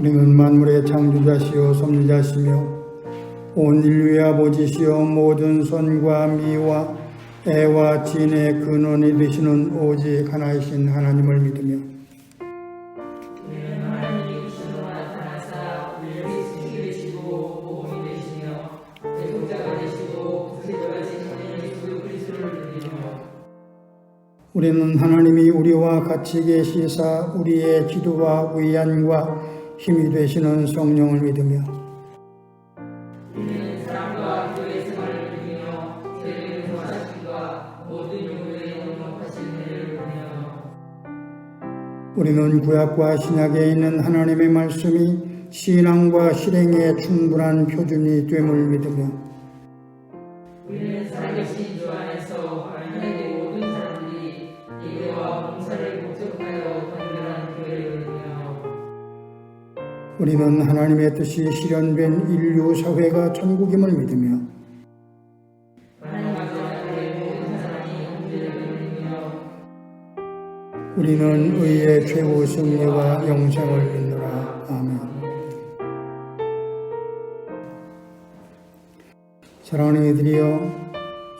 우리는 만물의 창조자시요 섭리자시며 온 인류의 아버지시여 모든 선과 미와 애와 진의 근원이 되시는 오직 하나이신 하나님을 믿으며 우리는 하나님이 우주로 나타나사 우리를 지키게 되시고 보험이 되시며 대속자가 되시고 구세주가 되시는 예수 그리스도를 믿으며 우리는 하나님이 우리와 같이 계시사 우리의 기도와 위안과 힘이 되시는 성령을 믿으며 우리는 사랑과 교회 생활을 믿으며 죄를 용서하심과 모든 요구에 용납하신 은혜를 믿으며 우리는 구약과 신약에 있는 하나님의 말씀이 신앙과 실행에 충분한 표준이 됨을 믿으며 우리는 살아계신 주 안에서 하나님의 모든 사람들이 예배와 봉사를 목적하여 동일한 교회를 믿으며 우리는 하나님의 뜻이 실현된 인류 사회가 천국임을 믿으며 하나님 앞에 모든 사람이 형제를 믿으며 우리는 의의 최후 승리와 영생을 믿노라. 아멘. 사랑하는 이들이여,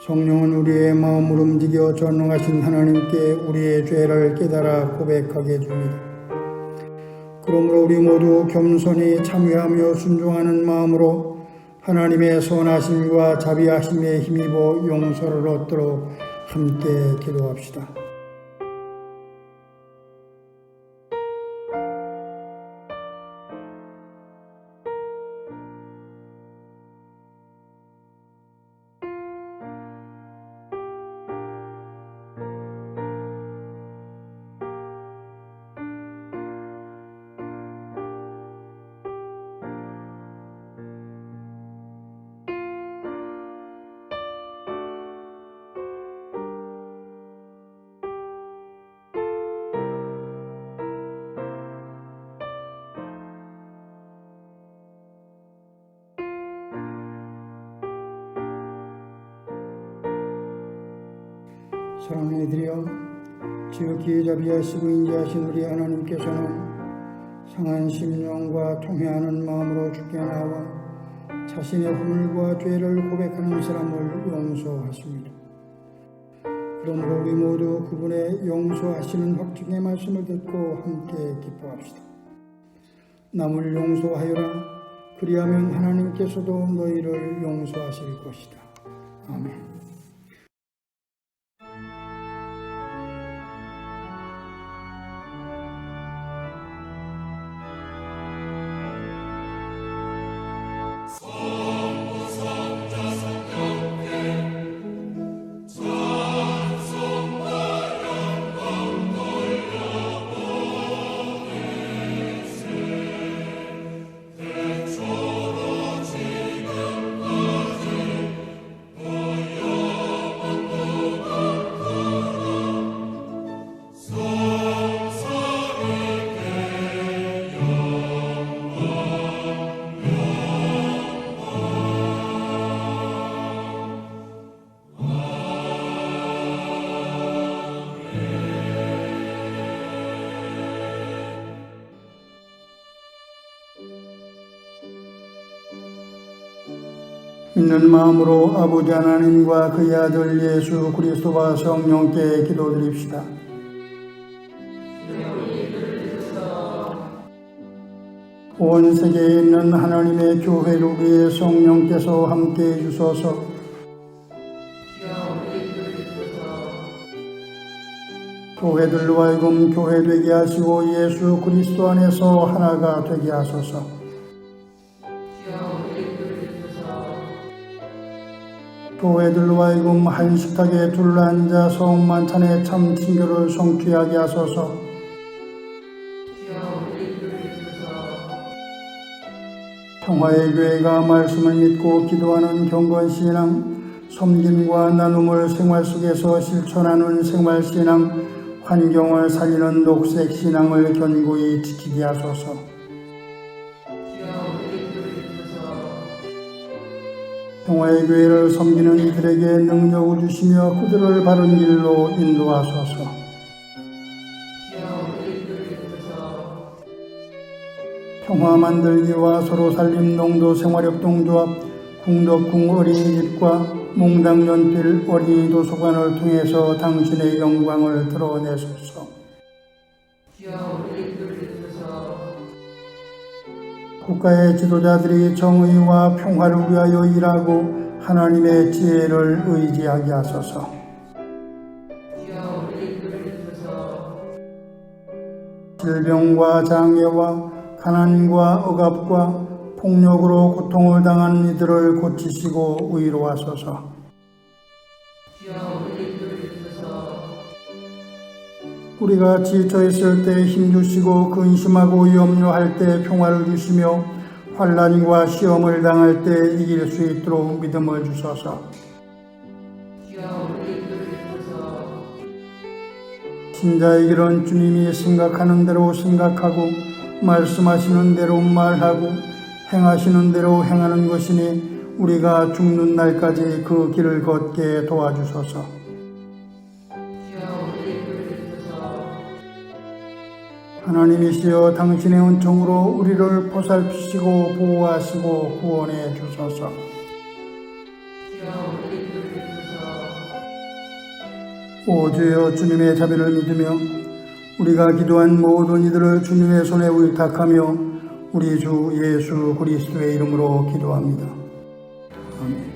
성령은 우리의 마음을 움직여 전능하신 하나님께 우리의 죄를 깨달아 고백하게 해줍니다. 그러므로 우리 모두 겸손히 참여하며 순종하는 마음으로 하나님의 선하심과 자비하심에 힘입어 용서를 얻도록 함께 기도합시다. 사랑하는 이들이여, 지극히 자비하시고 인자하신 우리 하나님께서는 상한 심령과 통회하는 마음으로 주께 나와 자신의 허물과 죄를 고백하는 사람을 용서하십니다. 그러므로 우리 모두 그분의 용서하시는 확증의 말씀을 듣고 함께 기뻐합시다. 남을 용서하여라. 그리하면 하나님께서도 너희를 용서하실 것이다. 아멘. 믿는 마음으로 아버지 하나님과 그의 아들 예수 그리스도와 성령께 기도드립시다. 온 세계에 있는 하나님의 교회를 위해 성령께서 함께해 주소서. 교회들로 하여금 교회되게 하시고 예수 그리스도 안에서 하나가 되게 하소서. 교회들로 하여금 한식탁에 둘러앉아 성만찬의 참 친교를 성취하게 하소서. 평화의 교회가 말씀을 믿고 기도하는 경건신앙, 섬김과 나눔을 생활 속에서 실천하는 생활신앙, 환경을 살리는 녹색신앙을 견고히 지키게 하소서. 평화의 교회를 섬기는 이들에게 능력을 주시며 그들을 바른 길로 인도하소서. 평화 만들기와 서로 살림 농도 생활협 동조합 궁덕궁 어린이집과 몽당 연필 어린이 도서관을 통해서 당신의 영광을 드러내소서. 주여 우리 기도를 들으소서. 국가의 지도자들이 정의와 평화를 위하여 일하고 하나님의 지혜를 의지하게 하소서. 주여 우리 기도를 들으소서. 질병과 장애와 가난과 억압과 폭력으로 고통을 당하는 이들을 고치시고 위로하소서. 주여 우리 기도를 들으소서. 우리가 지쳐있을 때 힘주시고 근심하고 염려할 때 평화를 주시며 환난과 시험을 당할 때 이길 수 있도록 믿음을 주소서. 주여 우리 기도를 들으소서. 신자의 길은 주님이 생각하는 대로 생각하고 말씀하시는 대로 말하고 행하시는 대로 행하는 것이니 우리가 죽는 날까지 그 길을 걷게 도와주소서. 주여 우리 기도를 들으소서. 하나님이시여 당신의 은총으로 우리를 보살피시고 보호하시고 구원해 주소서. 주여 우리 기도를 들으소서. 오 주여 주님의 자비를 믿으며 우리가 기도한 모든 이들을 주님의 손에 의탁하며 우리 주 예수 그리스도의 이름으로 기도합니다. 아멘.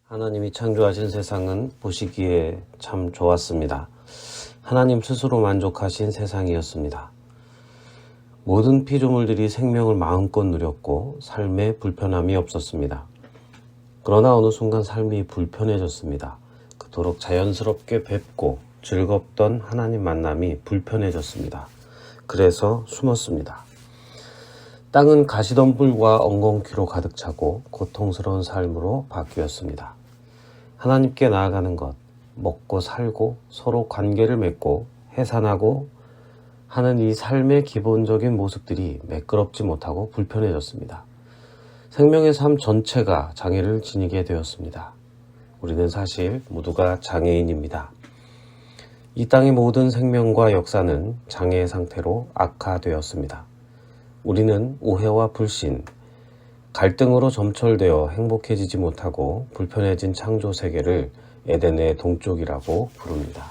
하나님이 창조하신 세상은 보시기에 참 좋았습니다. 하나님 스스로 만족하신 세상이었습니다. 모든 피조물들이 생명을 마음껏 누렸고 삶에 불편함이 없었습니다. 그러나 어느 순간 삶이 불편해졌습니다. 그토록 자연스럽게 뵙고 즐겁던 하나님 만남이 불편해졌습니다. 그래서 숨었습니다. 땅은 가시덤불과 엉겅퀴로 가득 차고 고통스러운 삶으로 바뀌었습니다. 하나님께 나아가는 것, 먹고 살고 서로 관계를 맺고 해산하고 하는 이 삶의 기본적인 모습들이 매끄럽지 못하고 불편해졌습니다. 생명의 삶 전체가 장애를 지니게 되었습니다. 우리는 사실 모두가 장애인입니다. 이 땅의 모든 생명과 역사는 장애 상태로 악화되었습니다. 우리는 오해와 불신, 갈등으로 점철되어 행복해지지 못하고 불편해진 창조 세계를 에덴의 동쪽이라고 부릅니다.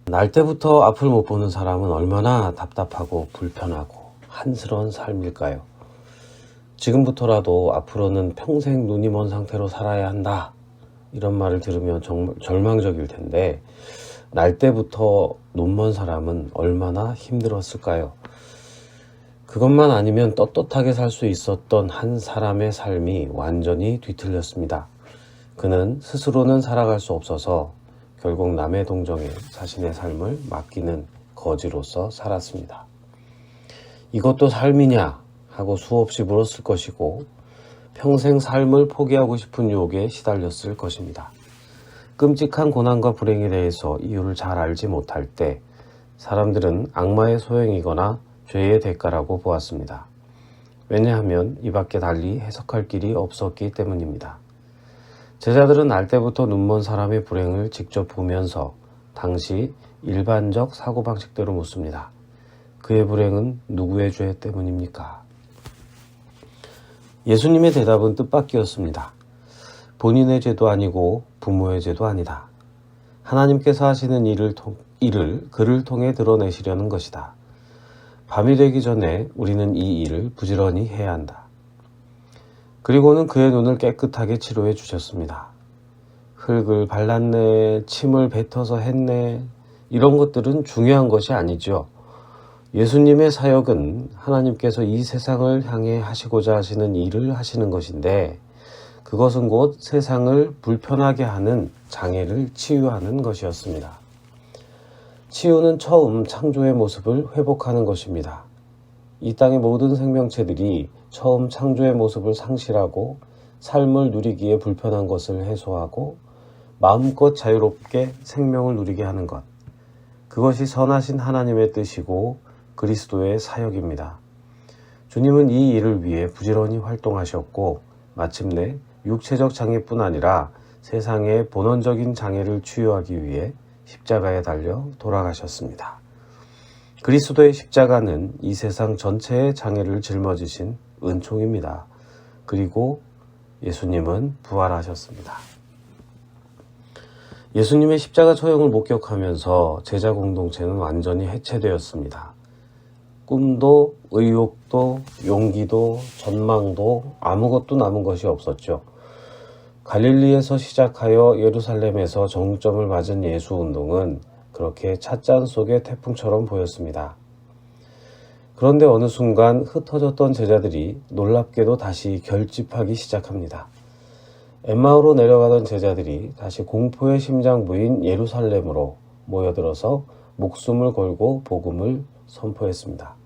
날 때부터 앞을 못 보는 사람은 얼마나 답답하고 불편하고 한스러운 삶일까요? 지금부터라도 앞으로는 평생 눈이 먼 상태로 살아야 한다. 이런 말을 들으면 정말 절망적일 텐데 날 때부터 눈 먼 사람은 얼마나 힘들었을까요? 그것만 아니면 떳떳하게 살 수 있었던 한 사람의 삶이 완전히 뒤틀렸습니다. 그는 스스로는 살아갈 수 없어서 결국 남의 동정에 자신의 삶을 맡기는 거지로서 살았습니다. 이것도 삶이냐 하고 수없이 물었을 것이고 평생 삶을 포기하고 싶은 유혹에 시달렸을 것입니다. 끔찍한 고난과 불행에 대해서 이유를 잘 알지 못할 때 사람들은 악마의 소행이거나 죄의 대가라고 보았습니다. 왜냐하면 이 밖에 달리 해석할 길이 없었기 때문입니다. 제자들은 알 때부터 눈먼 사람의 불행을 직접 보면서 당시 일반적 사고방식대로 묻습니다. 그의 불행은 누구의 죄 때문입니까? 예수님의 대답은 뜻밖이었습니다. 본인의 죄도 아니고 부모의 죄도 아니다. 하나님께서 하시는 일을 그를 통해 드러내시려는 것이다. 밤이 되기 전에 우리는 이 일을 부지런히 해야 한다. 그리고는 그의 눈을 깨끗하게 치료해 주셨습니다. 흙을 발랐네, 침을 뱉어서 했네, 이런 것들은 중요한 것이 아니죠. 예수님의 사역은 하나님께서 이 세상을 향해 하시고자 하시는 일을 하시는 것인데 그것은 곧 세상을 불편하게 하는 장애를 치유하는 것이었습니다. 치유는 처음 창조의 모습을 회복하는 것입니다. 이 땅의 모든 생명체들이 처음 창조의 모습을 상실하고 삶을 누리기에 불편한 것을 해소하고 마음껏 자유롭게 생명을 누리게 하는 것. 그것이 선하신 하나님의 뜻이고 그리스도의 사역입니다. 주님은 이 일을 위해 부지런히 활동하셨고 마침내 육체적 장애뿐 아니라 세상의 본원적인 장애를 치유하기 위해 십자가에 달려 돌아가셨습니다. 그리스도의 십자가는 이 세상 전체의 장애를 짊어지신 은총입니다. 그리고 예수님은 부활하셨습니다. 예수님의 십자가 처형을 목격하면서 제자 공동체는 완전히 해체되었습니다. 꿈도 의욕도 용기도 전망도 아무것도 남은 것이 없었죠. 갈릴리에서 시작하여 예루살렘에서 정점을 맞은 예수운동은 그렇게 찻잔 속의 태풍처럼 보였습니다. 그런데 어느 순간 흩어졌던 제자들이 놀랍게도 다시 결집하기 시작합니다. 엠마오로 내려가던 제자들이 다시 공포의 심장부인 예루살렘으로 모여들어서 목숨을 걸고 복음을 선포했습니다.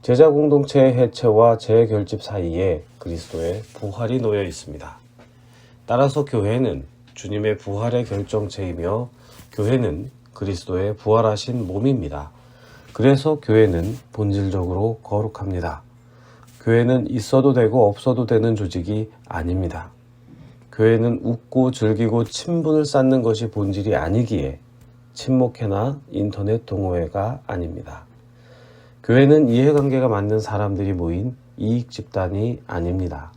제자 공동체의 해체와 재결집 사이에 그리스도의 부활이 놓여 있습니다. 따라서 교회는 주님의 부활의 결정체이며 교회는 그리스도의 부활하신 몸입니다. 그래서 교회는 본질적으로 거룩합니다. 교회는 있어도 되고 없어도 되는 조직이 아닙니다. 교회는 웃고 즐기고 친분을 쌓는 것이 본질이 아니기에 친목회나 인터넷 동호회가 아닙니다. 교회는 이해관계가 맞는 사람들이 모인 이익 집단이 아닙니다.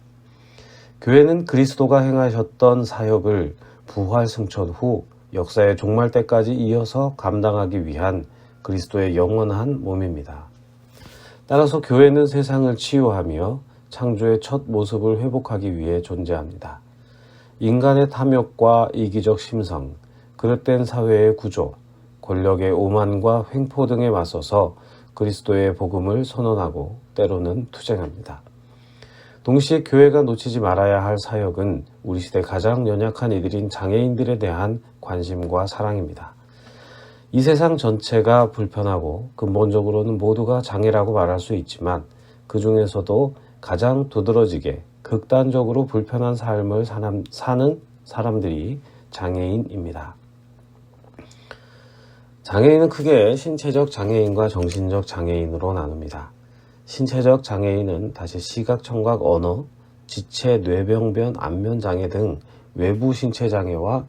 교회는 그리스도가 행하셨던 사역을 부활 승천 후 역사의 종말 때까지 이어서 감당하기 위한 그리스도의 영원한 몸입니다. 따라서 교회는 세상을 치유하며 창조의 첫 모습을 회복하기 위해 존재합니다. 인간의 탐욕과 이기적 심성, 그릇된 사회의 구조, 권력의 오만과 횡포 등에 맞서서 그리스도의 복음을 선언하고 때로는 투쟁합니다. 동시에 교회가 놓치지 말아야 할 사역은 우리 시대 가장 연약한 이들인 장애인들에 대한 관심과 사랑입니다. 이 세상 전체가 불편하고 근본적으로는 모두가 장애라고 말할 수 있지만 그 중에서도 가장 두드러지게 극단적으로 불편한 삶을 사는 사람들이 장애인입니다. 장애인은 크게 신체적 장애인과 정신적 장애인으로 나눕니다. 신체적 장애인은 다시 시각, 청각, 언어, 지체, 뇌병변, 안면 장애 등 외부 신체 장애와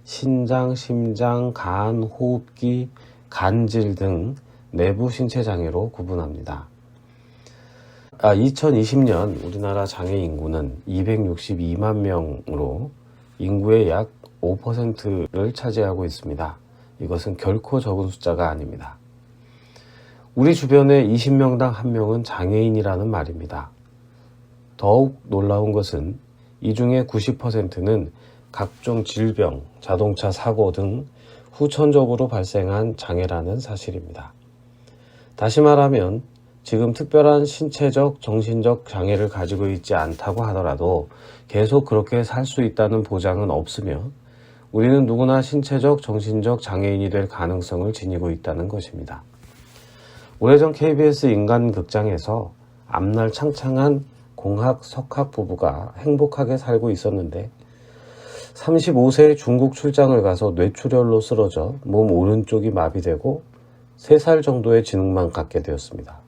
신장, 심장, 간, 호흡기, 간질 등 내부 신체 장애로 구분합니다. 2020년 우리나라 장애 인구는 262만 명으로 인구의 약 5%를 차지하고 있습니다. 이것은 결코 적은 숫자가 아닙니다. 우리 주변에 20명당 1명은 장애인이라는 말입니다. 더욱 놀라운 것은 이 중에 90%는 각종 질병, 자동차 사고 등 후천적으로 발생한 장애라는 사실입니다. 다시 말하면 지금 특별한 신체적, 정신적 장애를 가지고 있지 않다고 하더라도 계속 그렇게 살 수 있다는 보장은 없으며 우리는 누구나 신체적, 정신적 장애인이 될 가능성을 지니고 있다는 것입니다. 오래전 KBS 인간극장에서 앞날 창창한 공학, 석학 부부가 행복하게 살고 있었는데 35세에 중국 출장을 가서 뇌출혈로 쓰러져 몸 오른쪽이 마비되고 3살 정도의 지능만 갖게 되었습니다.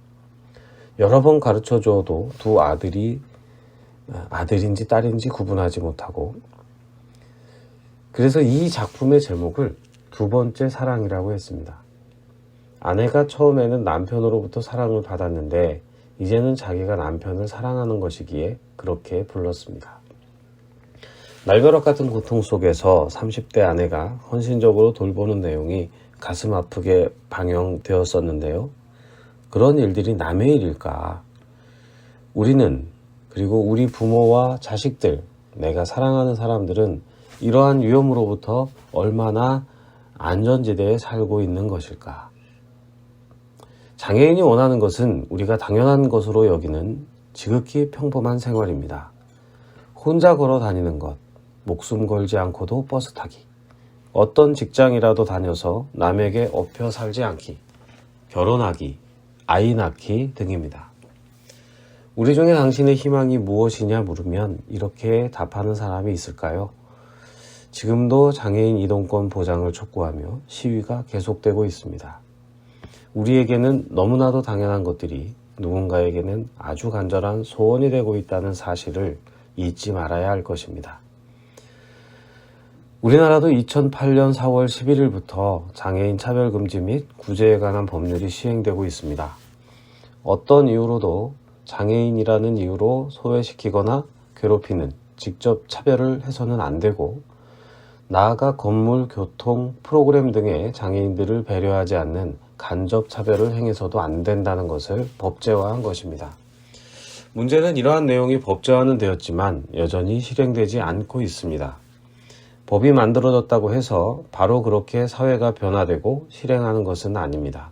여러 번 가르쳐 줘도 두 아들이 아들인지 딸인지 구분하지 못하고, 그래서 이 작품의 제목을 두 번째 사랑이라고 했습니다. 아내가 처음에는 남편으로부터 사랑을 받았는데 이제는 자기가 남편을 사랑하는 것이기에 그렇게 불렀습니다. 날벼락 같은 고통 속에서 30대 아내가 헌신적으로 돌보는 내용이 가슴 아프게 방영되었었는데요. 그런 일들이 남의 일일까? 우리는, 그리고 우리 부모와 자식들, 내가 사랑하는 사람들은 이러한 위험으로부터 얼마나 안전지대에 살고 있는 것일까? 장애인이 원하는 것은 우리가 당연한 것으로 여기는 지극히 평범한 생활입니다. 혼자 걸어 다니는 것, 목숨 걸지 않고도 버스 타기, 어떤 직장이라도 다녀서 남에게 업혀 살지 않기, 결혼하기, 아이 낳기 등입니다. 우리 중에 당신의 희망이 무엇이냐 물으면 이렇게 답하는 사람이 있을까요? 지금도 장애인 이동권 보장을 촉구하며 시위가 계속되고 있습니다. 우리에게는 너무나도 당연한 것들이 누군가에게는 아주 간절한 소원이 되고 있다는 사실을 잊지 말아야 할 것입니다. 우리나라도 2008년 4월 11일부터 장애인 차별금지 및 구제에 관한 법률이 시행되고 있습니다. 어떤 이유로도 장애인이라는 이유로 소외시키거나 괴롭히는 직접 차별을 해서는 안 되고, 나아가 건물, 교통, 프로그램 등의 장애인들을 배려하지 않는 간접 차별을 행해서도 안 된다는 것을 법제화한 것입니다. 문제는 이러한 내용이 법제화는 되었지만 여전히 실행되지 않고 있습니다. 법이 만들어졌다고 해서 바로 그렇게 사회가 변화되고 실행하는 것은 아닙니다.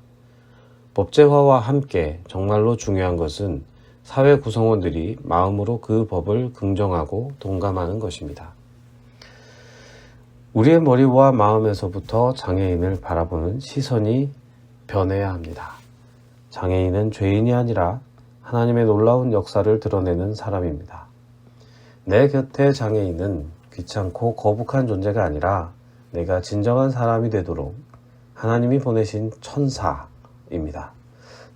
법제화와 함께 정말로 중요한 것은 사회 구성원들이 마음으로 그 법을 긍정하고 동감하는 것입니다. 우리의 머리와 마음에서부터 장애인을 바라보는 시선이 변해야 합니다. 장애인은 죄인이 아니라 하나님의 놀라운 역사를 드러내는 사람입니다. 내 곁에 장애인은 귀찮고 거북한 존재가 아니라 내가 진정한 사람이 되도록 하나님이 보내신 천사입니다.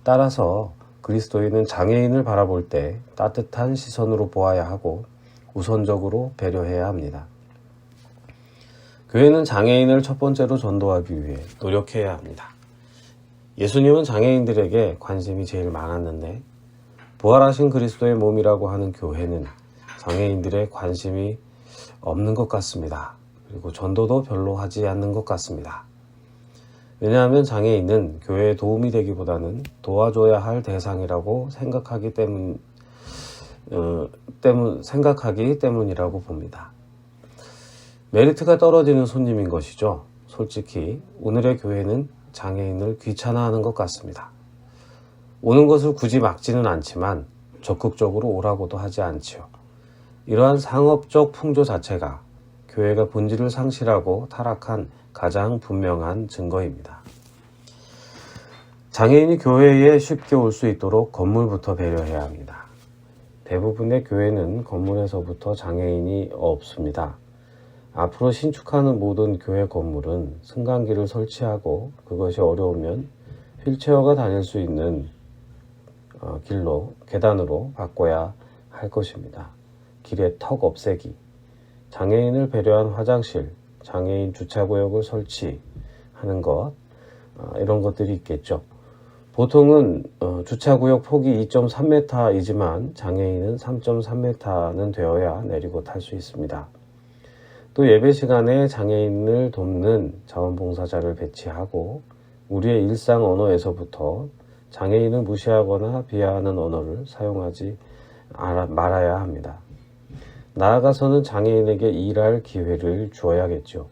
따라서 그리스도인은 장애인을 바라볼 때 따뜻한 시선으로 보아야 하고 우선적으로 배려해야 합니다. 교회는 장애인을 첫 번째로 전도하기 위해 노력해야 합니다. 예수님은 장애인들에게 관심이 제일 많았는데 부활하신 그리스도의 몸이라고 하는 교회는 장애인들의 관심이 없는 것 같습니다. 그리고 전도도 별로 하지 않는 것 같습니다. 왜냐하면 장애인은 교회에 도움이 되기보다는 도와줘야 할 대상이라고 생각하기 때문이라고 봅니다. 메리트가 떨어지는 손님인 것이죠. 솔직히 오늘의 교회는 장애인을 귀찮아하는 것 같습니다. 오는 것을 굳이 막지는 않지만 적극적으로 오라고도 하지 않지요. 이러한 상업적 풍조 자체가 교회가 본질을 상실하고 타락한 가장 분명한 증거입니다. 장애인이 교회에 쉽게 올 수 있도록 건물부터 배려해야 합니다. 대부분의 교회는 건물에서부터 장애인이 없습니다. 앞으로 신축하는 모든 교회 건물은 승강기를 설치하고 그것이 어려우면 휠체어가 다닐 수 있는 길로, 계단으로 바꿔야 할 것입니다. 길에 턱 없애기, 장애인을 배려한 화장실, 장애인 주차구역을 설치하는 것, 이런 것들이 있겠죠. 보통은 주차구역 폭이 2.3m이지만 장애인은 3.3m는 되어야 내리고 탈 수 있습니다. 또 예배 시간에 장애인을 돕는 자원봉사자를 배치하고 우리의 일상 언어에서부터 장애인을 무시하거나 비하하는 언어를 사용하지 말아야 합니다. 나아가서는 장애인에게 일할 기회를 주어야겠죠.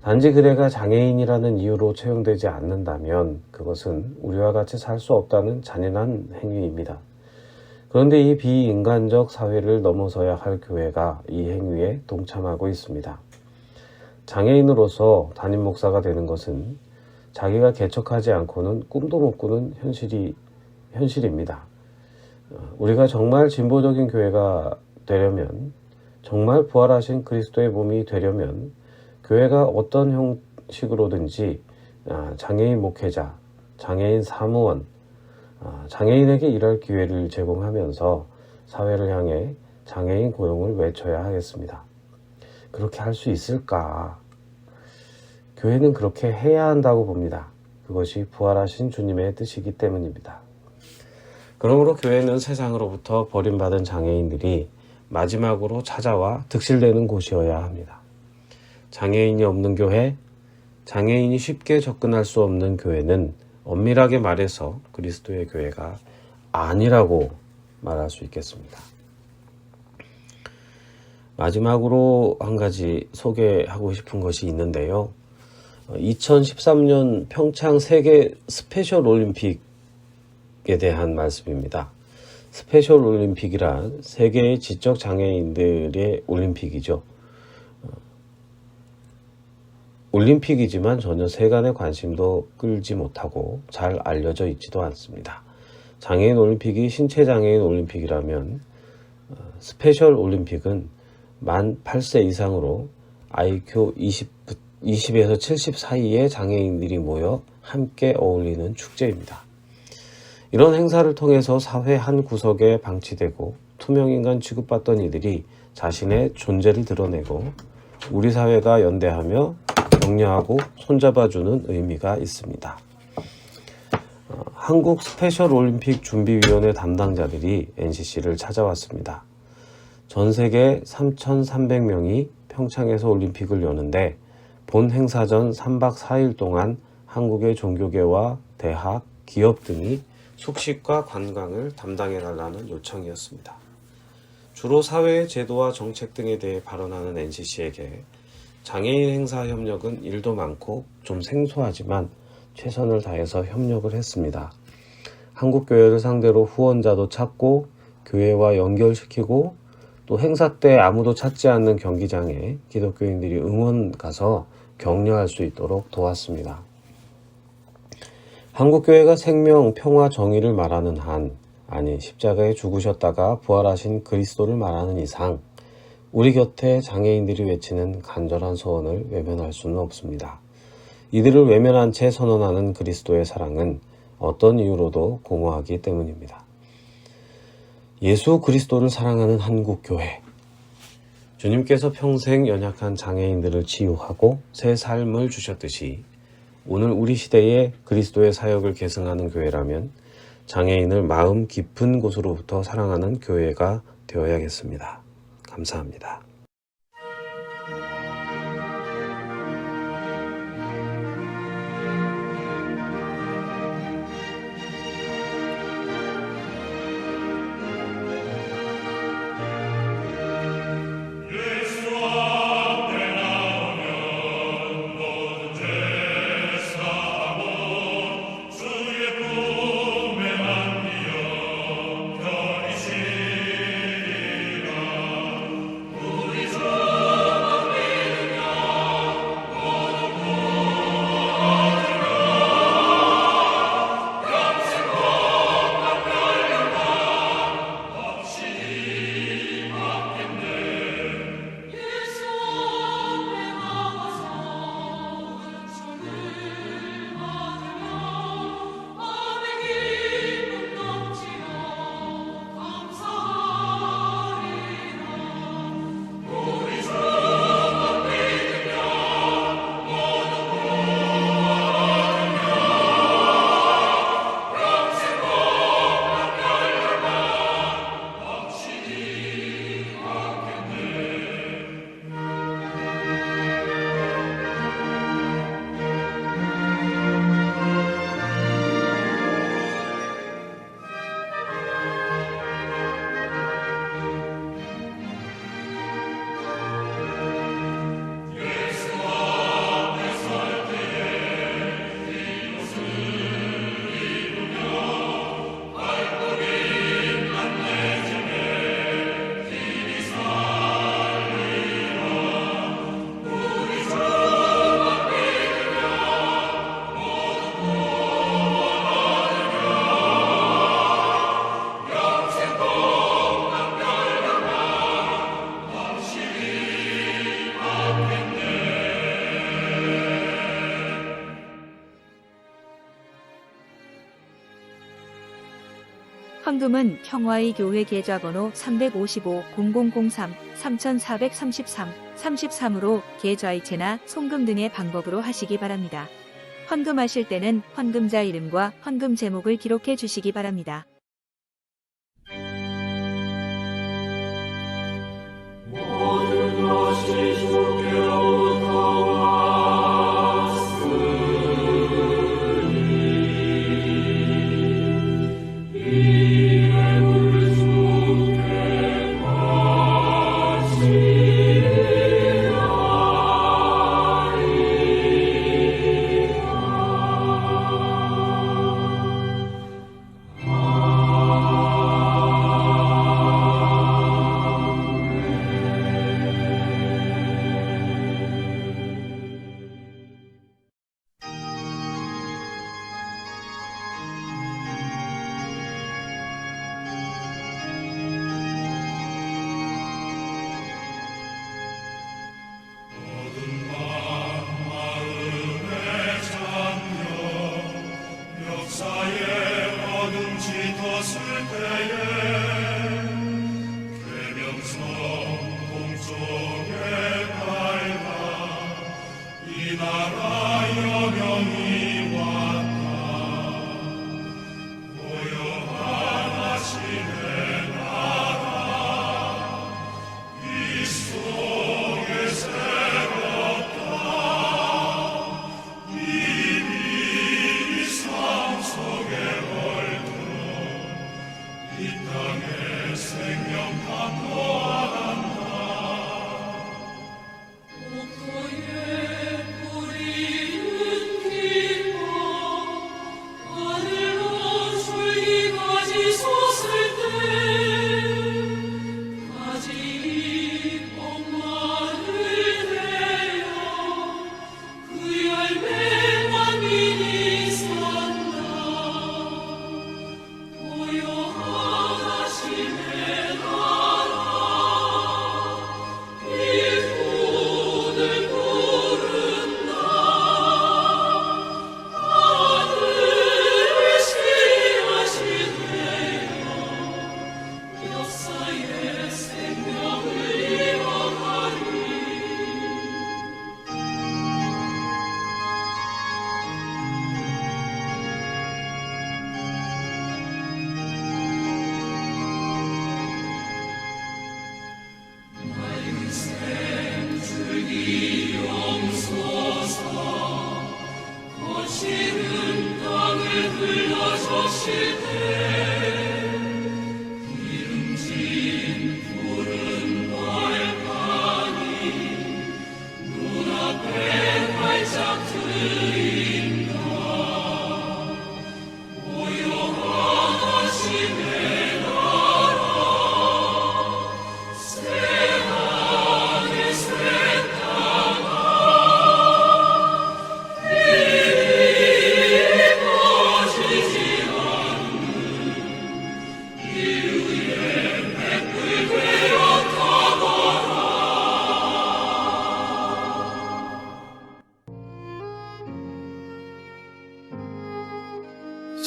단지 그래가 장애인이라는 이유로 채용되지 않는다면 그것은 우리와 같이 살 수 없다는 잔인한 행위입니다. 그런데 이 비인간적 사회를 넘어서야 할 교회가 이 행위에 동참하고 있습니다. 장애인으로서 담임 목사가 되는 것은 자기가 개척하지 않고는 꿈도 못 꾸는 현실입니다. 우리가 정말 진보적인 교회가 되려면, 정말 부활하신 그리스도의 몸이 되려면 교회가 어떤 형식으로든지 장애인 목회자, 장애인 사무원, 장애인에게 일할 기회를 제공하면서 사회를 향해 장애인 고용을 외쳐야 하겠습니다. 그렇게 할 수 있을까? 교회는 그렇게 해야 한다고 봅니다. 그것이 부활하신 주님의 뜻이기 때문입니다. 그러므로 교회는 세상으로부터 버림받은 장애인들이 마지막으로 찾아와 득실되는 곳이어야 합니다. 장애인이 없는 교회, 장애인이 쉽게 접근할 수 없는 교회는 엄밀하게 말해서 그리스도의 교회가 아니라고 말할 수 있겠습니다. 마지막으로 한 가지 소개하고 싶은 것이 있는데요. 2013년 평창 세계 스페셜 올림픽에 대한 말씀입니다. 스페셜 올림픽이란 세계의 지적 장애인들의 올림픽이죠. 올림픽이지만 전혀 세간의 관심도 끌지 못하고 잘 알려져 있지도 않습니다. 장애인 올림픽이 신체 장애인 올림픽이라면 스페셜 올림픽은 만 8세 이상으로 IQ 20에서 70 사이의 장애인들이 모여 함께 어울리는 축제입니다. 이런 행사를 통해서 사회 한 구석에 방치되고 투명인간 취급받던 이들이 자신의 존재를 드러내고 우리 사회가 연대하며 격려하고 손잡아주는 의미가 있습니다. 한국 스페셜 올림픽 준비위원회 담당자들이 NCC를 찾아왔습니다. 전 세계 3,300명이 평창에서 올림픽을 여는데 본 행사 전 3박 4일 동안 한국의 종교계와 대학, 기업 등이 숙식과 관광을 담당해달라는 요청이었습니다. 주로 사회의 제도와 정책 등에 대해 발언하는 NCC에게 장애인 행사 협력은 일도 많고 좀 생소하지만 최선을 다해서 협력을 했습니다. 한국교회를 상대로 후원자도 찾고 교회와 연결시키고 또 행사 때 아무도 찾지 않는 경기장에 기독교인들이 응원 가서 격려할 수 있도록 도왔습니다. 한국교회가 생명, 평화, 정의를 말하는 한, 아니 십자가에 죽으셨다가 부활하신 그리스도를 말하는 이상 우리 곁에 장애인들이 외치는 간절한 소원을 외면할 수는 없습니다. 이들을 외면한 채 선언하는 그리스도의 사랑은 어떤 이유로도 공허하기 때문입니다. 예수 그리스도를 사랑하는 한국교회. 주님께서 평생 연약한 장애인들을 치유하고 새 삶을 주셨듯이 오늘 우리 시대에 그리스도의 사역을 계승하는 교회라면 장애인을 마음 깊은 곳으로부터 사랑하는 교회가 되어야겠습니다. 감사합니다. 우리 헌금은 평화의 교회 계좌번호 355-0003-3433-33으로 계좌이체나 송금 등의 방법으로 하시기 바랍니다. 헌금하실 때는 헌금자 이름과 헌금 제목을 기록해 주시기 바랍니다. 모든 것이 주께로부터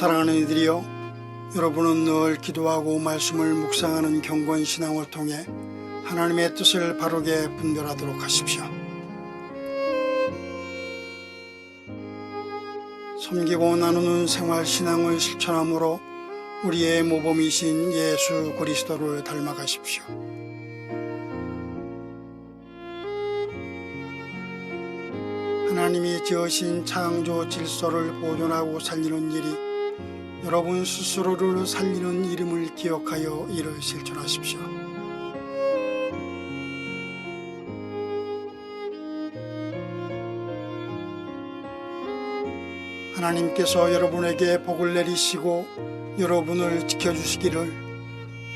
사랑하는 이들이여, 여러분은 늘 기도하고 말씀을 묵상하는 경건 신앙을 통해 하나님의 뜻을 바르게 분별하도록 하십시오. 섬기고 나누는 생활 신앙을 실천함으로 우리의 모범이신 예수 그리스도를 닮아가십시오. 하나님이 지으신 창조 질서를 보존하고 살리는 일이 여러분 스스로를 살리는 이름을 기억하여 이를 실천하십시오. 하나님께서 여러분에게 복을 내리시고 여러분을 지켜주시기를,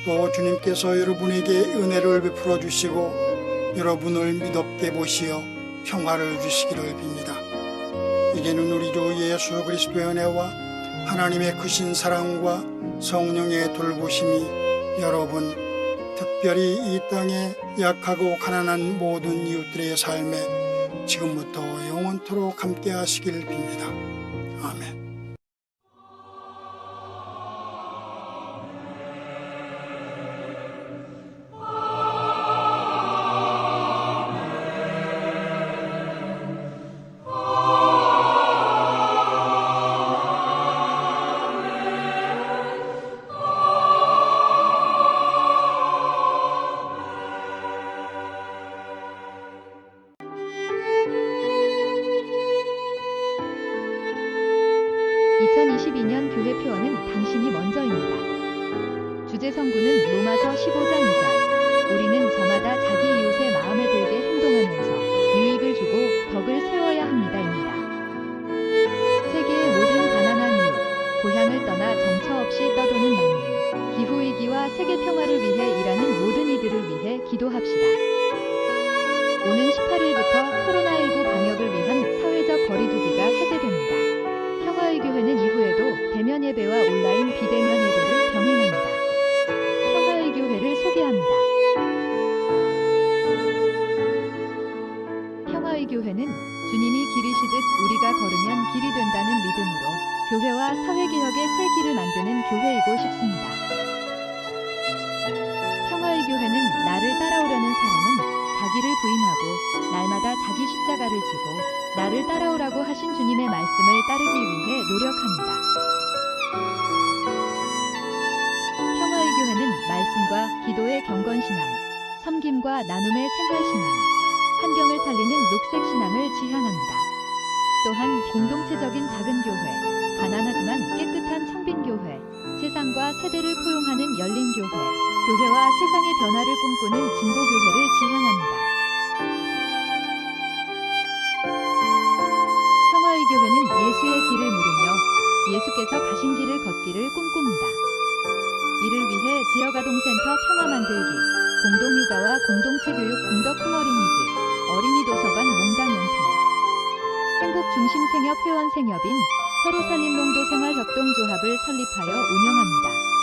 또 주님께서 여러분에게 은혜를 베풀어 주시고 여러분을 믿op게 보시어 평화를 주시기를 빕니다. 이제는 우리 주 예수 그리스도의 은혜와 하나님의 크신 사랑과 성령의 돌보심이 여러분, 특별히 이 땅에 약하고 가난한 모든 이웃들의 삶에 지금부터 영원토록 함께 하시길 빕니다. 아멘. 2022년 교회 표어는 당신이 먼저입니다. 주제 성구는 로마서 15장 2절. 우리는 저마다 자기 이웃의 마음에 들게 행동하면서 유익을 주고 덕을 세워야 합니다입니다. 세계의 모든 가난한 이웃, 고향을 떠나 정처 없이 떠도는 난민, 기후위기와 세계 평화를 위해 일하는 모든 이들을 위해 기도합시다. 오는 18일부터 코로나19 방역을 위한 사회적 거리두기가 해제됩니다. 평화의 교회는 이후에도 대면 예배와 온라인 비대면 예배를 병행합니다. 평화의 교회를 소개합니다. 평화의 교회는 주님이 길이시듯 우리가 걸으면 길이 된다는 믿음으로 교회와 사회개혁의 새 길을 만드는 교회이고 싶습니다. 평화의 교회는 나를 따라오려는 사람은 자기를 부인하고 날마다 자기 십자가를 지고 나를 따라오라고 하신 주님의 말씀을 따르기 위해 노력합니다. 평화의 교회는 말씀과 기도의 경건신앙, 섬김과 나눔의 생활신앙, 환경을 살리는 녹색신앙을 지향합니다. 또한 공동체적인 작은 교회, 가난하지만 깨끗한 청빈교회, 세상과 세대를 포용하는 열린 교회, 교회와 세상의 변화를 꿈꾸는 진보교회를 지향합니다. 평화의 교회는 예수의 길을 물으며 예수께서 가신 길을 걷기를 꿈꿉니다. 이를 위해 지역아동센터 평화 만들기, 공동육아와 공동체 교육 공덕 콩어린이집, 어린이 도서관 몽당 연필, 행복중심 생협 회원 생협인 서로살림 농도생활협동조합을 설립하여 운영합니다.